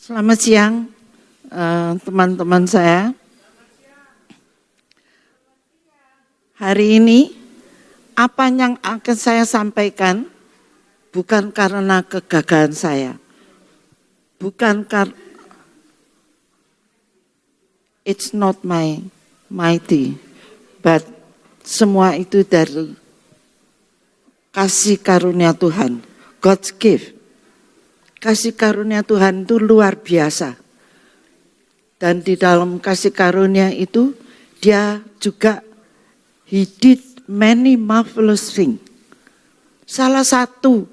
Selamat siang teman-teman saya. Hari ini apa yang akan saya sampaikan bukan karena kegagalan saya. Bukan karena it's not my mighty, but semua itu dari kasih karunia Tuhan, God's gift. Kasih karunia Tuhan itu luar biasa. Dan di dalam kasih karunia itu, dia juga, he did many marvelous things. Salah satu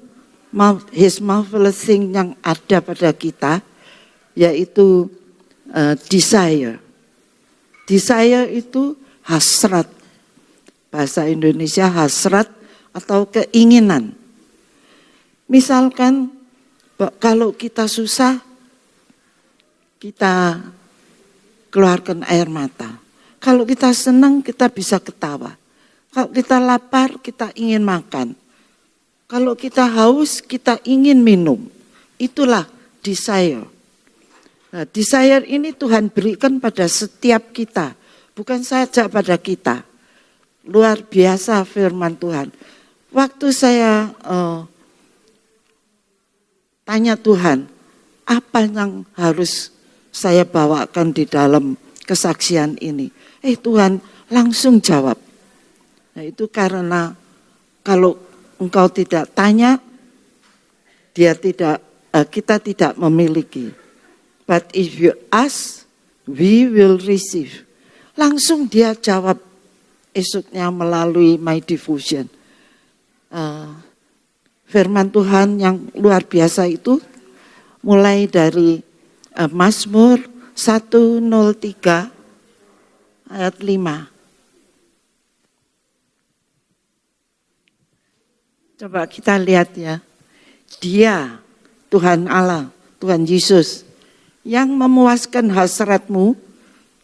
his marvelous thing yang ada pada kita, yaitu desire. Desire itu hasrat. Bahasa Indonesia hasrat atau keinginan. Misalkan, kalau kita susah, kita keluarkan air mata. Kalau kita senang, kita bisa ketawa. Kalau kita lapar, kita ingin makan. Kalau kita haus, kita ingin minum. Itulah desire. Nah, desire ini Tuhan berikan pada setiap kita. Bukan saja pada kita. Luar biasa firman Tuhan. Waktu saya tanya Tuhan, apa yang harus saya bawakan di dalam kesaksian ini? Tuhan langsung jawab. Nah, itu karena kalau engkau tidak tanya, kita tidak memiliki. But if you ask, we will receive. Langsung dia jawab esoknya melalui my diffusion. Firman Tuhan yang luar biasa itu mulai dari Mazmur 103 ayat 5. Coba kita lihat ya. Dia, Tuhan Allah, Tuhan Yesus, yang memuaskan hasratmu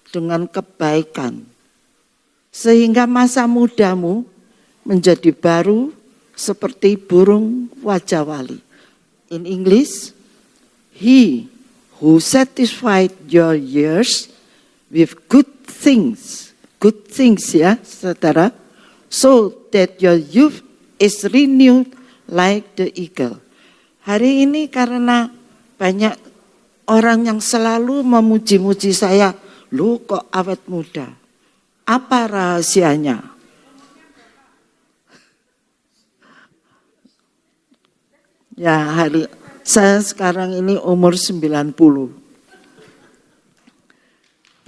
dengan kebaikan. Sehingga masa mudamu menjadi baru seperti burung wajawali. In English, He who satisfied your years with good things ya saudara, so that your youth is renewed like the eagle. Hari ini karena banyak orang yang selalu memuji-muji saya, lu kok awet muda. Apa rahasianya? Ya, saya sekarang ini umur 90.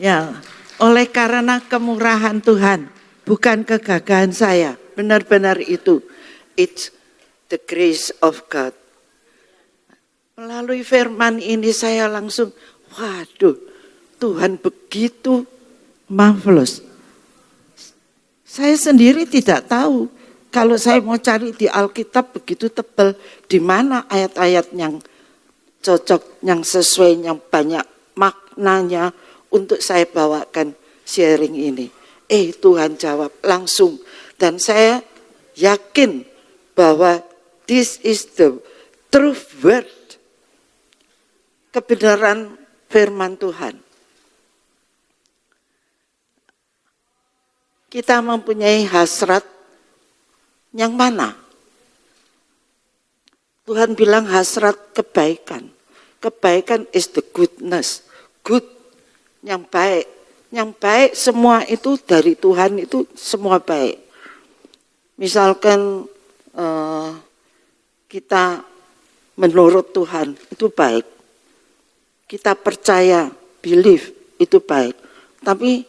Ya, oleh karena kemurahan Tuhan, bukan kegagalan saya. Benar-benar itu. It's the grace of God. Melalui firman ini saya langsung, waduh, Tuhan begitu marvelous. Saya sendiri tidak tahu. Kalau saya mau cari di Alkitab begitu tebal, di mana ayat-ayat yang cocok, yang sesuai, yang banyak maknanya untuk saya bawakan sharing ini. Tuhan jawab langsung. Dan saya yakin bahwa this is the truth word. Kebenaran firman Tuhan. Kita mempunyai hasrat yang mana? Tuhan bilang hasrat kebaikan. Kebaikan is the goodness. Good, yang baik. Yang baik semua itu dari Tuhan itu semua baik. Misalkan kita menurut Tuhan itu baik. Kita percaya, believe itu baik. Tapi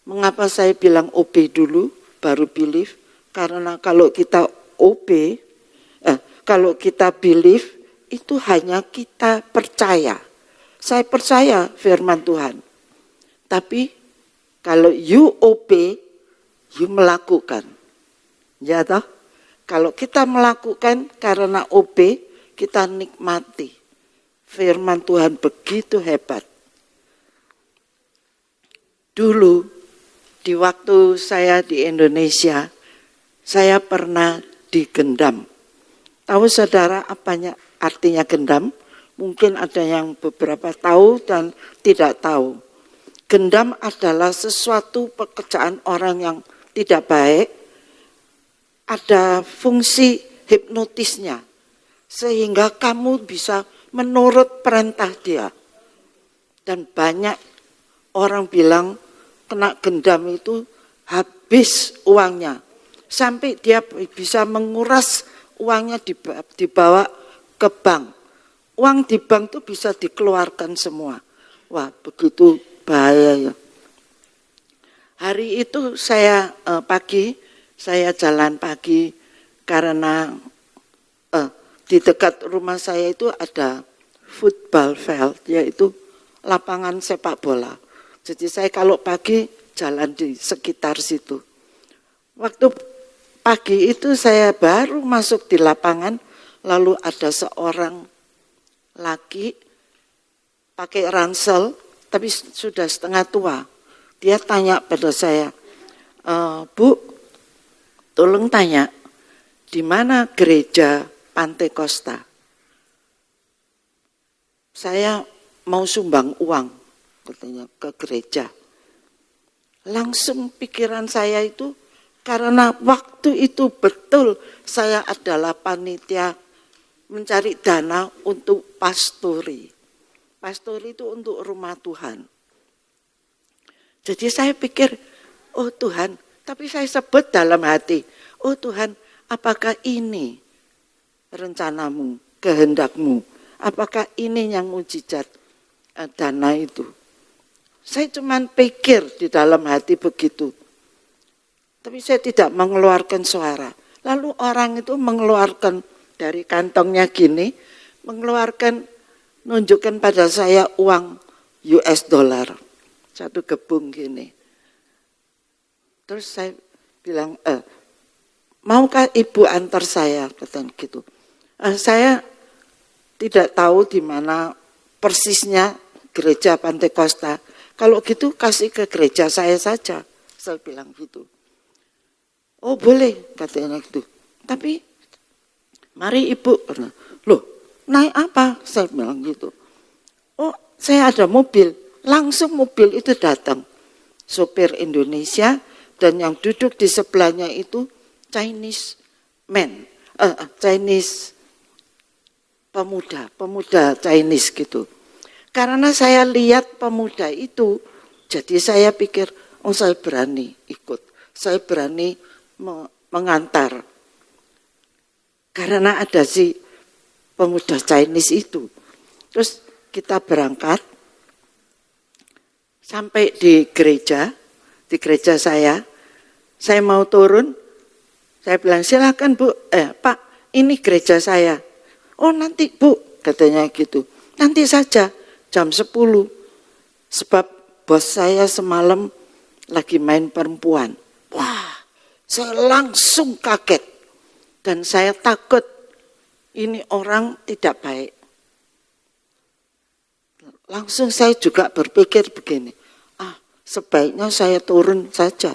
mengapa saya bilang OB dulu baru believe? Karena kalau kita kalau kita believe, itu hanya kita percaya. Saya percaya firman Tuhan. Tapi kalau you obey, you melakukan. Ya toh? Kalau kita melakukan karena obey, kita nikmati. Firman Tuhan begitu hebat. Dulu, di waktu saya di Indonesia, saya pernah digendam. Tahu saudara apanya artinya gendam? Mungkin ada yang beberapa tahu dan tidak tahu. Gendam adalah sesuatu pekerjaan orang yang tidak baik, ada fungsi hipnotisnya, sehingga kamu bisa menurut perintah dia. Dan banyak orang bilang kena gendam itu habis uangnya, sampai dia bisa menguras uangnya dibawa ke bank. Uang di bank itu bisa dikeluarkan semua. Wah, begitu bahaya ya. Hari itu saya saya jalan pagi karena di dekat rumah saya itu ada football field, yaitu lapangan sepak bola. Jadi saya kalau pagi jalan di sekitar situ. Waktu pagi itu saya baru masuk di lapangan, lalu ada seorang laki pakai ransel, tapi sudah setengah tua. Dia tanya pada saya, Bu, tolong tanya, di mana gereja Pantai Costa? Saya mau sumbang uang, katanya, ke gereja. Langsung pikiran saya itu, karena waktu itu betul saya adalah panitia mencari dana untuk pastori. Pastori itu untuk rumah Tuhan. Jadi saya pikir, oh Tuhan, tapi saya sebut dalam hati, oh Tuhan, apakah ini rencanamu, kehendakmu? Apakah ini yang mujizat dana itu? Saya cuma pikir di dalam hati begitu. Tapi saya tidak mengeluarkan suara. Lalu orang itu mengeluarkan dari kantongnya gini, nunjukkan pada saya uang US dollar. Satu gebung gini. Terus saya bilang, maukah ibu antar saya? Kata gitu. Saya tidak tahu di mana persisnya gereja Pantai Costa. Kalau gitu kasih ke gereja saya saja. Saya bilang gitu. Oh boleh, katanya gitu. Tapi mari ibu. Loh, naik apa? Saya bilang gitu. Oh, saya ada mobil. Langsung mobil itu datang. Sopir Indonesia dan yang duduk di sebelahnya itu Chinese man. Chinese pemuda Chinese gitu. Karena saya lihat pemuda itu, jadi saya pikir, oh saya berani ikut. Saya berani mengantar. Karena ada si pemuda Chinese itu. Terus kita berangkat. Sampai di gereja saya mau turun, saya bilang silakan Bu, Pak, ini gereja saya. Oh nanti Bu, katanya gitu, nanti saja jam 10, sebab bos saya semalam lagi main perempuan. Wah, saya langsung kaget dan saya takut ini orang tidak baik. Langsung saya juga berpikir begini, sebaiknya saya turun saja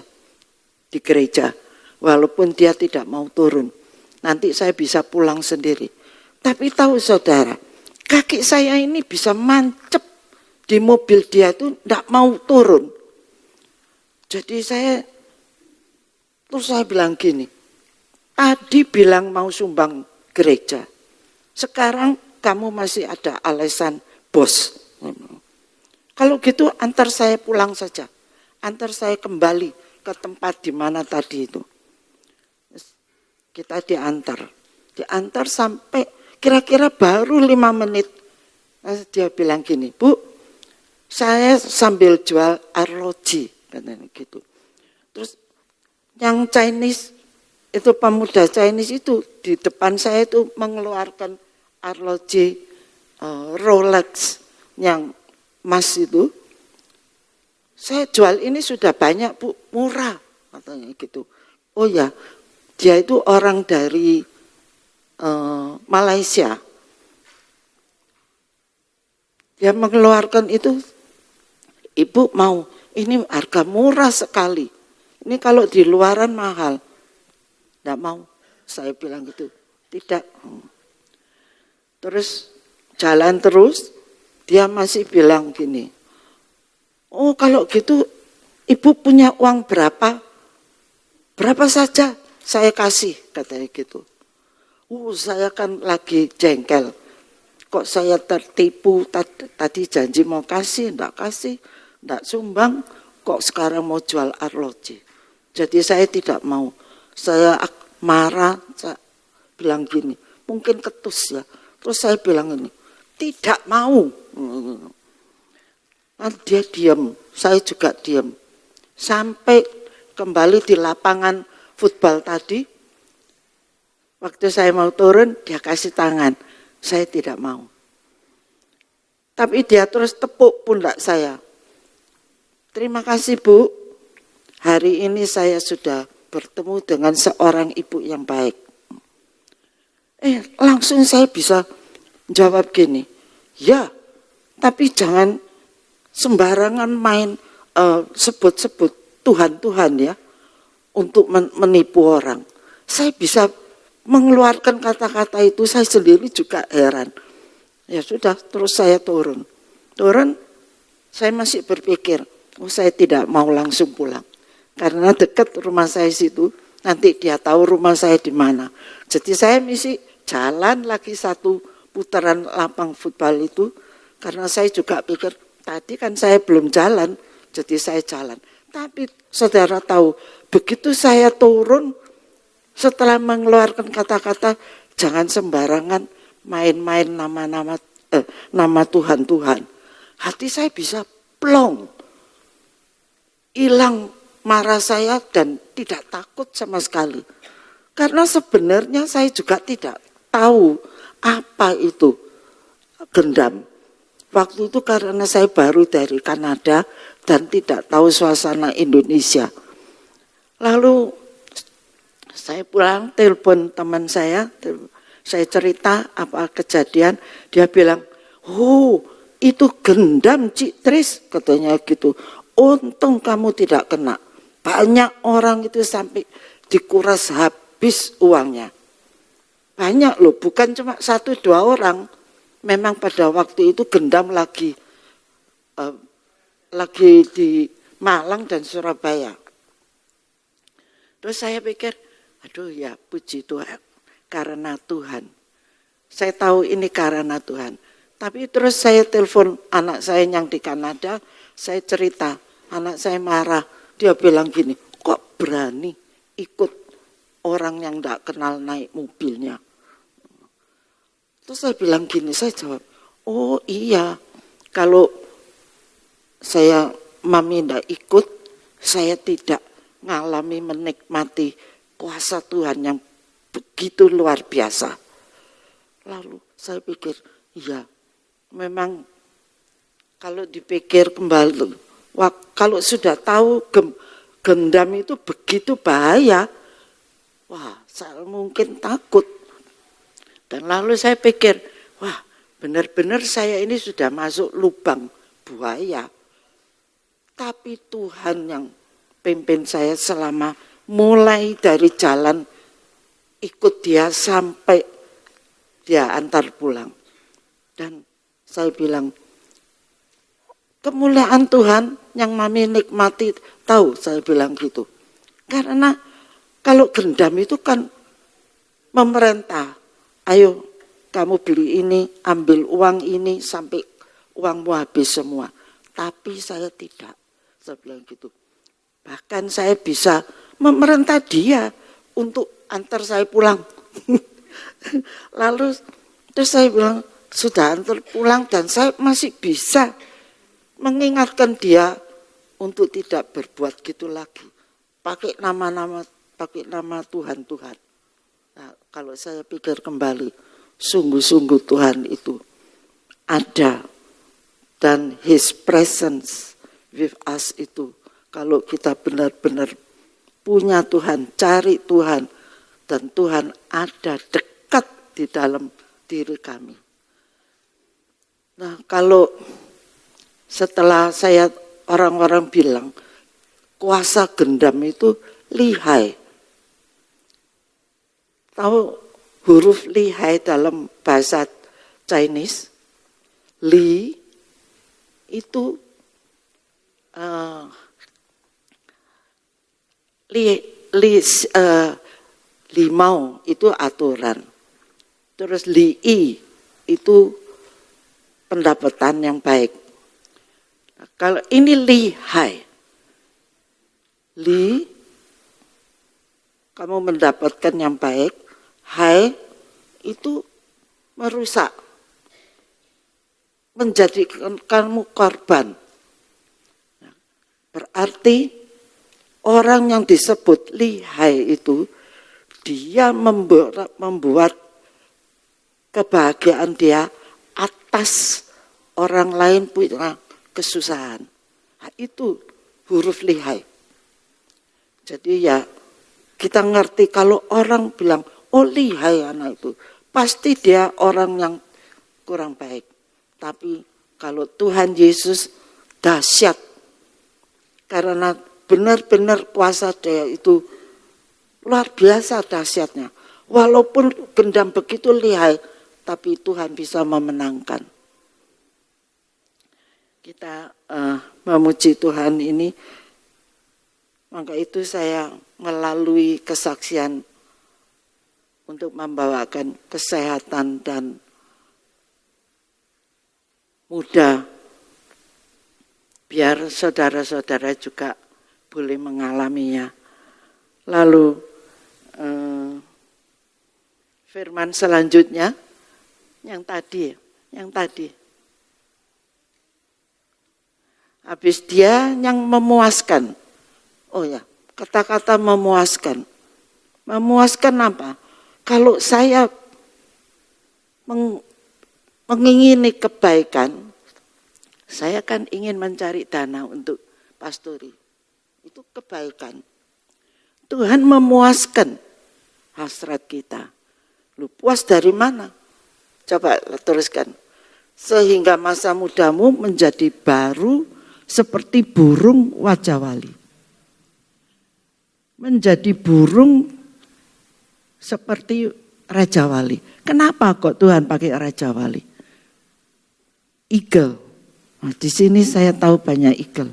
di gereja, walaupun dia tidak mau turun. Nanti saya bisa pulang sendiri. Tapi tahu saudara, kaki saya ini bisa mancep di mobil dia itu tidak mau turun. Jadi terus saya bilang gini, tadi bilang mau sumbang gereja, sekarang kamu masih ada alasan bos. Kalau gitu antar saya pulang saja. Antar saya kembali ke tempat di mana tadi itu. Kita diantar sampai kira-kira baru 5 menit. Dia bilang gini, Bu, saya sambil jual arloji, katanya gitu. Terus yang Chinese itu pemuda Chinese itu di depan saya itu mengeluarkan arloji Rolex yang emas itu. Saya jual ini sudah banyak Bu, murah, katanya gitu. Oh ya, dia itu orang dari Malaysia. Dia mengeluarkan itu, Ibu mau, ini harga murah sekali. Ini kalau di luaran mahal. Tidak mau, saya bilang gitu, tidak. Terus jalan terus, dia masih bilang gini, oh kalau gitu ibu punya uang berapa? Berapa saja saya kasih, katanya gitu. Saya kan lagi jengkel. Kok saya tertipu, tadi janji mau kasih, enggak sumbang, kok sekarang mau jual arloji. Jadi saya tidak mau. Saya marah, saya bilang gini, mungkin ketus ya. Terus saya bilang ini, tidak mau. Dia diam, saya juga diam. Sampai kembali di lapangan futbal tadi, waktu saya mau turun, dia kasih tangan. Saya tidak mau. Tapi dia terus tepuk pundak saya. Terima kasih Bu, hari ini saya sudah bertemu dengan seorang ibu yang baik. Langsung saya bisa jawab gini, ya, tapi jangan sembarangan main sebut-sebut Tuhan ya, untuk menipu orang. Saya bisa mengeluarkan kata-kata itu, saya sendiri juga heran. Ya sudah, terus saya turun. Saya masih berpikir, saya tidak mau langsung pulang. Karena dekat rumah saya situ, nanti dia tahu rumah saya di mana. Jadi saya mesti jalan lagi satu putaran lapang futbal itu, karena saya juga pikir, tadi kan saya belum jalan, jadi saya jalan. Tapi saudara tahu, begitu saya turun, setelah mengeluarkan kata-kata, jangan sembarangan main-main nama Tuhan. Hati saya bisa plong. Hilang marah saya dan tidak takut sama sekali. Karena sebenarnya saya juga tidak tahu apa itu gendam. Waktu itu karena saya baru dari Kanada dan tidak tahu suasana Indonesia. Lalu saya pulang, telepon teman saya cerita apa kejadian, dia bilang, oh itu gendam Cik Tris, katanya gitu. Untung kamu tidak kena. Banyak orang itu sampai dikuras habis uangnya. Banyak loh, bukan cuma 1-2 orang. Memang pada waktu itu gendam lagi di Malang dan Surabaya. Terus saya pikir, aduh ya puji Tuhan, karena Tuhan. Saya tahu ini karena Tuhan. Tapi terus saya telepon anak saya yang di Kanada, saya cerita, anak saya marah. Dia bilang gini, kok berani ikut orang yang tidak kenal naik mobilnya. Terus saya bilang gini, saya jawab, oh iya, kalau mami tidak ikut, saya tidak mengalami menikmati kuasa Tuhan yang begitu luar biasa. Lalu saya pikir, iya, memang kalau dipikir kembali, kalau sudah tahu gendam itu begitu bahaya, saya mungkin takut. Dan lalu saya pikir, benar-benar saya ini sudah masuk lubang buaya. Tapi Tuhan yang pimpin saya selama mulai dari jalan, ikut dia sampai dia antar pulang. Dan saya bilang, kemuliaan Tuhan yang mami nikmati, tahu saya bilang gitu. Karena kalau gendam itu kan memerintah, ayo kamu beli ini, ambil uang ini sampai uangmu habis semua. Tapi saya tidak, saya bilang gitu. Bahkan saya bisa memerintah dia untuk antar saya pulang. Lalu terus saya bilang, sudah antar pulang dan saya masih bisa mengingatkan dia untuk tidak berbuat gitu lagi. Pakai nama Tuhan. Nah, kalau saya pikir kembali, sungguh-sungguh Tuhan itu ada dan His presence with us itu. Kalau kita benar-benar punya Tuhan, cari Tuhan, dan Tuhan ada dekat di dalam diri kami. Nah, kalau setelah orang-orang bilang kuasa gendam itu lihai. Tahu huruf lihai dalam bahasa Chinese? Li itu limau itu aturan. Terus li'i itu pendapatan yang baik. Nah, kalau ini lihai, li kamu mendapatkan yang baik, hai itu merusak, menjadikan kamu korban. Nah, berarti orang yang disebut lihai itu dia membuat kebahagiaan dia atas orang lain punya kesusahan. Nah, itu huruf lihai. Jadi ya kita ngerti kalau orang bilang, oh lihai anak itu, pasti dia orang yang kurang baik. Tapi kalau Tuhan Yesus dahsyat, karena benar-benar kuasa dia itu luar biasa dahsyatnya. Walaupun gendam begitu lihai, tapi Tuhan bisa memenangkan. Kita memuji Tuhan ini, maka itu saya melalui kesaksian untuk membawakan kesehatan dan mudah, biar saudara-saudara juga boleh mengalaminya. Lalu firman selanjutnya yang tadi. Habis dia yang memuaskan. Oh ya, kata-kata memuaskan. Memuaskan apa? Kalau saya mengingini kebaikan, saya kan ingin mencari dana untuk pastori. Itu kebaikan. Tuhan memuaskan hasrat kita. Lu puas dari mana? Coba teruskan. Sehingga masa mudamu menjadi baru seperti burung wajawali. Menjadi burung seperti Raja Wali. Kenapa kok Tuhan pakai Raja Wali? Eagle. Nah, di sini saya tahu banyak eagle.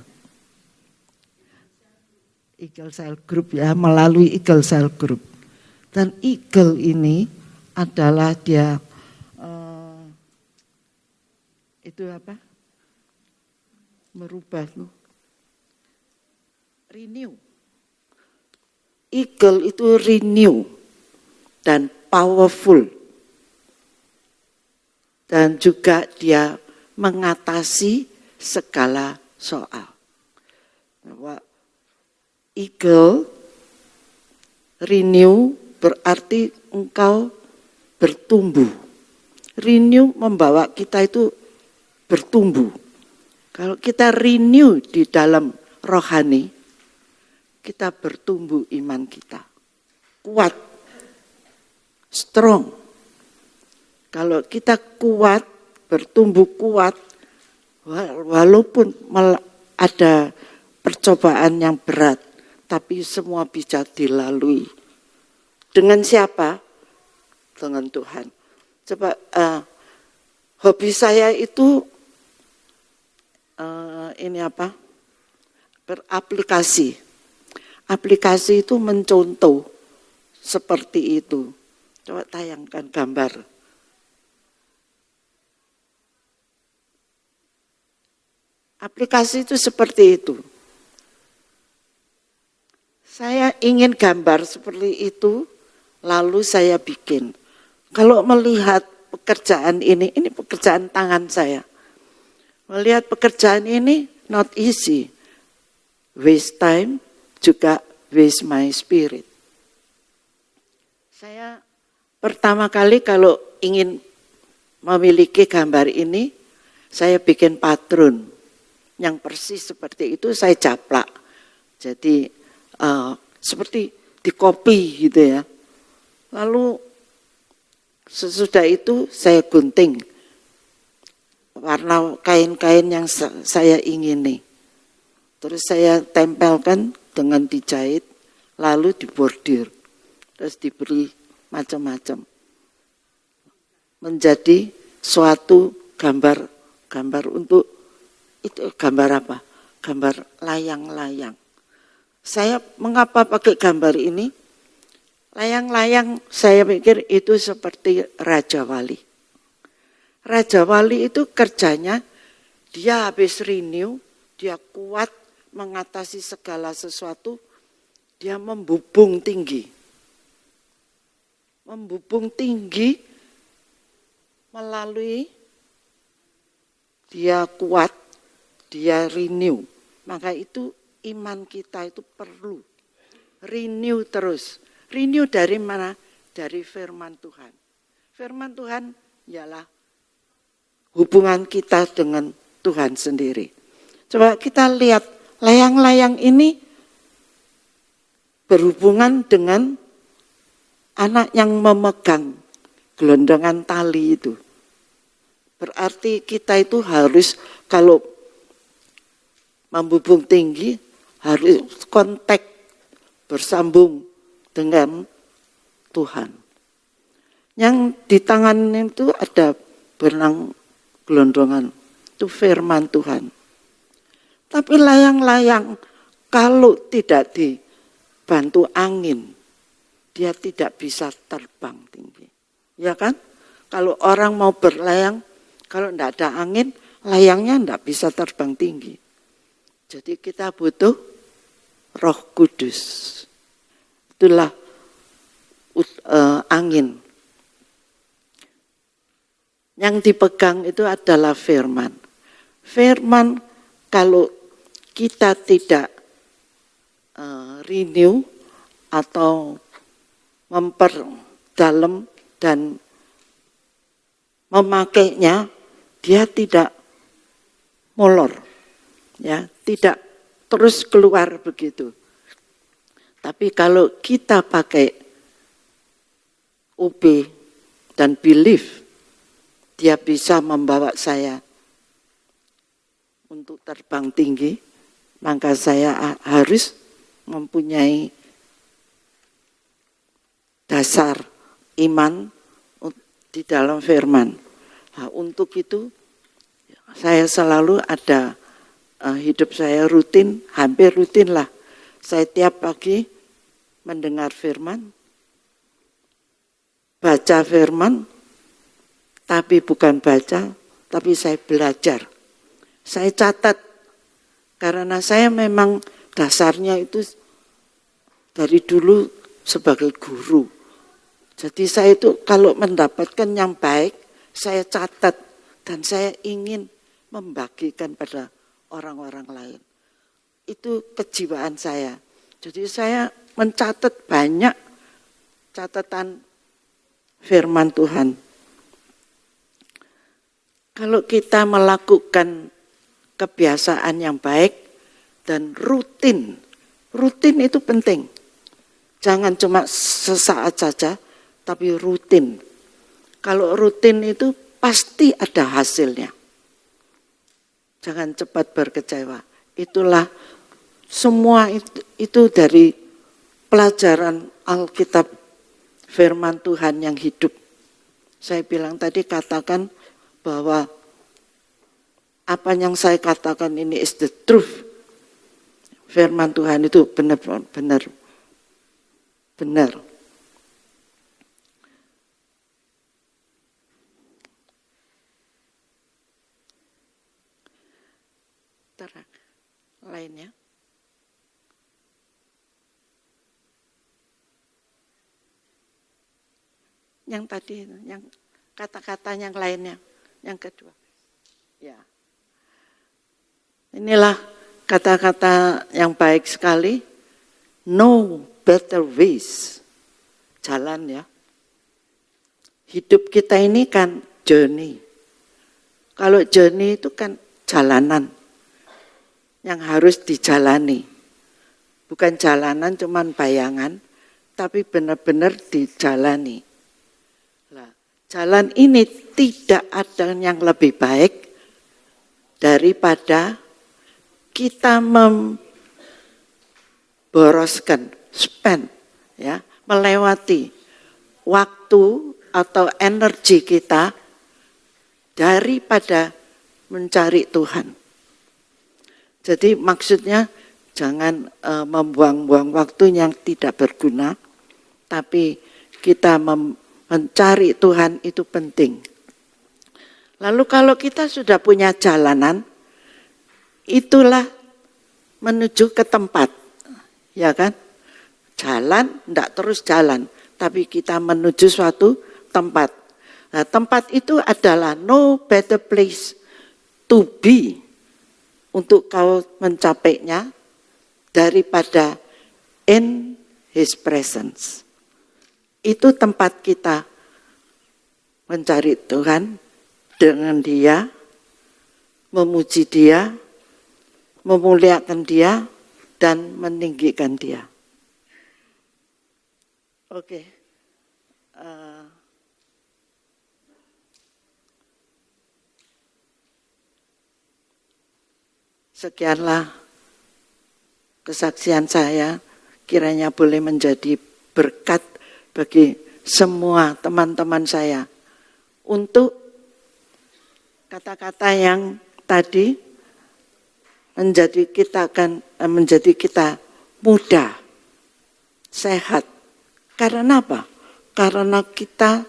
Eagle Cell Group ya, melalui Eagle Cell Group. Dan eagle ini adalah dia itu apa? Merubah renew. Eagle itu renew dan powerful. Dan juga dia mengatasi segala soal. Bahwa eagle renew berarti engkau bertumbuh. Renew membawa kita itu bertumbuh. Kalau kita renew di dalam rohani, kita bertumbuh iman kita. Kuat. Strong. Kalau kita kuat, bertumbuh kuat, walaupun ada percobaan yang berat, tapi semua bisa dilalui. Dengan siapa? Dengan Tuhan. Coba hobi saya itu ini apa? Beraplikasi. Aplikasi itu mencontoh seperti itu. Coba tayangkan gambar. Aplikasi itu seperti itu. Saya ingin gambar seperti itu, lalu saya bikin. Kalau melihat pekerjaan ini pekerjaan tangan saya. Melihat pekerjaan ini not easy. Waste time, juga waste my spirit. Saya pertama kali kalau ingin memiliki gambar ini, saya bikin patron. Yang persis seperti itu saya caplak. Jadi seperti di copy gitu ya. Lalu sesudah itu saya gunting warna kain-kain yang saya ingini. Terus saya tempelkan dengan dijahit, lalu dibordir. Terus diberi macam-macam. Menjadi suatu gambar Gambar untuk, itu gambar apa? Gambar layang-layang. Saya mengapa pakai gambar ini? Layang-layang saya pikir itu seperti Raja Wali. Raja Wali itu kerjanya, dia habis renew, dia kuat mengatasi segala sesuatu, dia membubung tinggi. Membubung tinggi melalui dia kuat, dia renew. Maka itu iman kita itu perlu renew terus. Renew dari mana? Dari firman Tuhan. Firman Tuhan ialah hubungan kita dengan Tuhan sendiri. Coba kita lihat layang-layang ini berhubungan dengan anak yang memegang gelondongan tali itu. Berarti kita itu harus kalau membubung tinggi harus kontak bersambung dengan Tuhan. Yang di tangan itu ada benang gelondongan, itu firman Tuhan. Tapi layang-layang kalau tidak dibantu angin, dia tidak bisa terbang tinggi. Ya kan? Kalau orang mau berlayang, kalau tidak ada angin, layangnya tidak bisa terbang tinggi. Jadi kita butuh Roh Kudus. Itulah angin. Yang dipegang itu adalah firman. Firman kalau kita tidak renew atau memperdalam dan memakainya, dia tidak molor, ya, tidak terus keluar begitu. Tapi kalau kita pakai UB dan belief, dia bisa membawa saya untuk terbang tinggi, maka saya harus mempunyai dasar iman di dalam firman. Nah, untuk itu saya selalu ada hidup saya rutin, hampir rutin lah. Saya tiap pagi mendengar firman, baca firman, tapi bukan baca, tapi saya belajar. Saya catat, karena saya memang dasarnya itu dari dulu sebagai guru. Jadi saya itu kalau mendapatkan yang baik, saya catat dan saya ingin membagikan pada orang-orang lain. Itu kejiwaan saya. Jadi saya mencatat banyak catatan firman Tuhan. Kalau kita melakukan kebiasaan yang baik dan rutin itu penting. Jangan cuma sesaat saja, tapi rutin. Kalau rutin itu pasti ada hasilnya. Jangan cepat berkecewa. Itulah semua itu dari pelajaran Alkitab, firman Tuhan yang hidup. Saya bilang tadi katakan bahwa apa yang saya katakan ini is the truth. Firman Tuhan itu benar. Terang lainnya. Yang tadi, yang kata-kata yang lainnya, yang kedua. Ya. Inilah kata-kata yang baik sekali. No better ways. Jalan ya. Hidup kita ini kan journey. Kalau journey itu kan jalanan yang harus dijalani. Bukan jalanan cuman bayangan, tapi benar-benar dijalani. Jalan ini tidak ada yang lebih baik daripada kita memboroskan, spend, ya, melewati waktu atau energi kita daripada mencari Tuhan. Jadi maksudnya jangan membuang-buang waktu yang tidak berguna, tapi kita mencari Tuhan itu penting. Lalu kalau kita sudah punya jalanan, itulah menuju ke tempat, ya kan? Jalan, tidak terus jalan, tapi kita menuju suatu tempat. Nah, tempat itu adalah no better place to be untuk kau mencapainya daripada in His presence. Itu tempat kita mencari Tuhan dengan Dia, memuji Dia, memuliakan Dia, dan meninggikan Dia. Oke. Sekianlah kesaksian saya, kiranya boleh menjadi berkat bagi semua teman-teman saya untuk kata-kata yang tadi menjadi kita mudah, sehat. Karena apa? Karena kita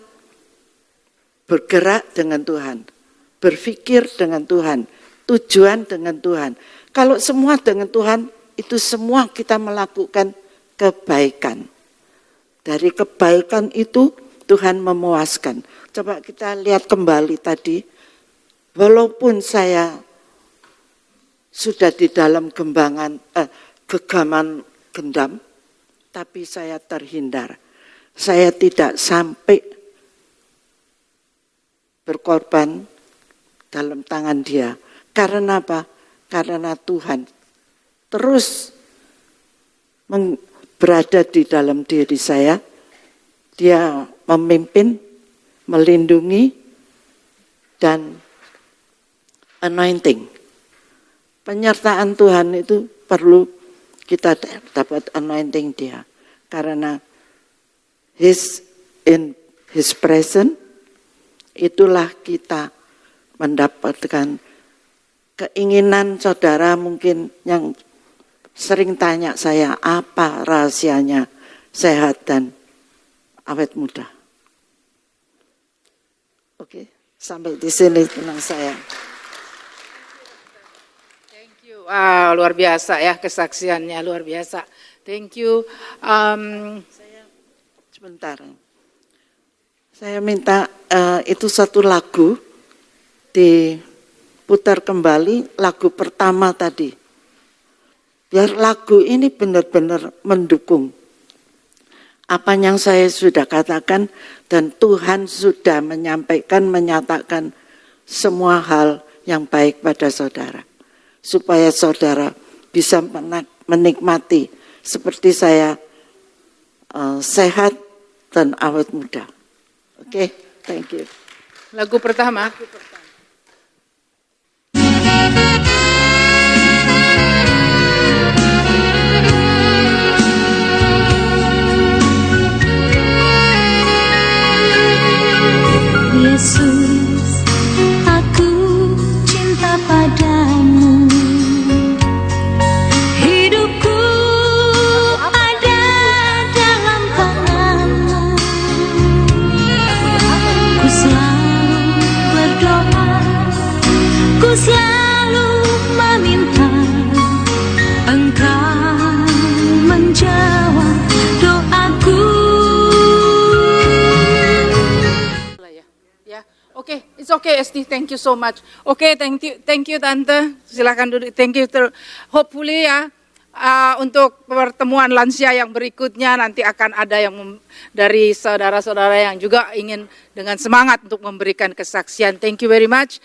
bergerak dengan Tuhan, berpikir dengan Tuhan, tujuan dengan Tuhan. Kalau semua dengan Tuhan, itu semua kita melakukan kebaikan. Dari kebaikan itu Tuhan memuaskan. Coba kita lihat kembali tadi, walaupun saya sudah di dalam gegaman gendam, tapi saya terhindar. Saya tidak sampai berkorban dalam tangan Dia. Karena apa? Karena Tuhan terus berada di dalam diri saya. Dia memimpin, melindungi, dan anointing. Penyertaan Tuhan itu perlu kita dapat anointing Dia. Karena in His presence, itulah kita mendapatkan keinginan saudara mungkin yang sering tanya saya, apa rahasianya sehat dan awet muda. Oke, sampai di sini tenang saya. Thank you. Luar biasa ya kesaksiannya, luar biasa. Thank you. Sebentar. Saya minta itu satu lagu diputar kembali, lagu pertama tadi. Biar lagu ini benar-benar mendukung apa yang saya sudah katakan, dan Tuhan sudah menyampaikan, menyatakan semua hal yang baik pada saudara. Supaya saudara bisa menikmati seperti saya sehat dan awet muda. Oke, thank you. Lagu pertama. Yesus, aku cinta padamu. Hidupku ada dalam tangan-Mu. Ku selalu berdoa, ku selalu meminta Engkau menjawab doaku. Oke, it's okay Esti, thank you so much. Oke, thank you Tante, silakan duduk. Thank you. Hopefully ya, untuk pertemuan lansia yang berikutnya nanti akan ada yang dari saudara-saudara yang juga ingin dengan semangat untuk memberikan kesaksian. Thank you very much.